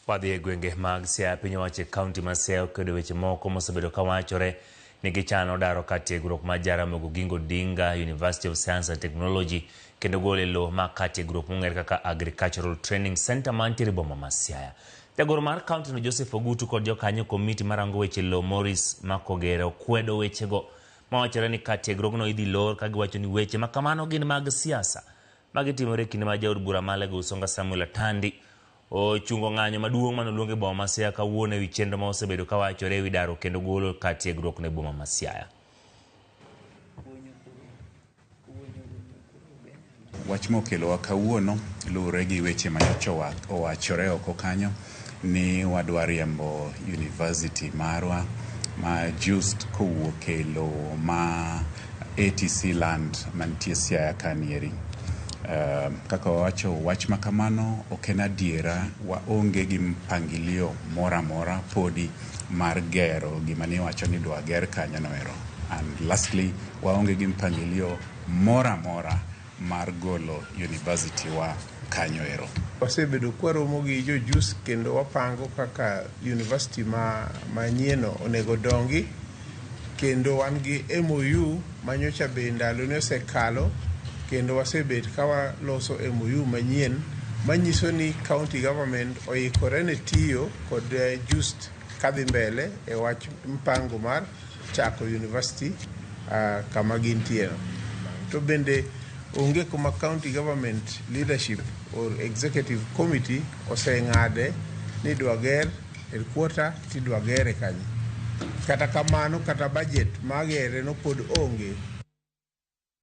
Wadhi e gwenge mag Siaya piny owacho kaunti ma Siaya okedo weche moko mosebedo kawachore ni gichano daro kar tiegruok mar Jaramogi Oginga Odinga University of Science and Technology kendo gole lowo ma kar tiegruok mong'ere kaka Agricultural Training Center mantiere boma ma Siaya. Jagoro mar kaunti no Joseph Ogutu kod jokanyo komiti marango weche lowo Morris Makogere okwedo wechego mawachore ni kar tiegruokno idhi lor ka giwacho ni weche ma kamano gin mag siasa magitimore kinde ma jaod bura Malego Usonga Samuel Atandi ochungo ng'anyo maduong' manoluonge boma ma Siaya kawuono ewi chenro ma osebedo kawachore ewi daro kendo golo kar tiegruok ne boma ma Siaya. Wach mokelowa kawuono luwore gi weche manyocha owachore oko kanyo ni wadwa riembo university marwa ma just kowuok e lowo ma ATC land mantie Siaya kanieri. Kaka wawacho wach makamano ok en adiera, waonge gi mpangilio mora mora podi mar gero gima ni wacho ni dwa ger kanyo noero. And lastly, waonge gi mpangilio mora mora mar golo university wa kanyo ero. Wasebedo kwaromo gi jo JUS kendo wapango kaka university manyieno onego dongi, kendo wan gi MOU manyocha be ndalo ne osekalo kendo wasebet kawa loso MOU manyien manyiso ni county government oikore ne tiyo kod JUS kadhi mbele e wach mpango mar chako university kama gintie. To bende onge kuma county government leadership or executive committee oseng'ade ni dwa ger headquarter ti dwa gere kanyo. Kata kamano kata budget magere no pod onge.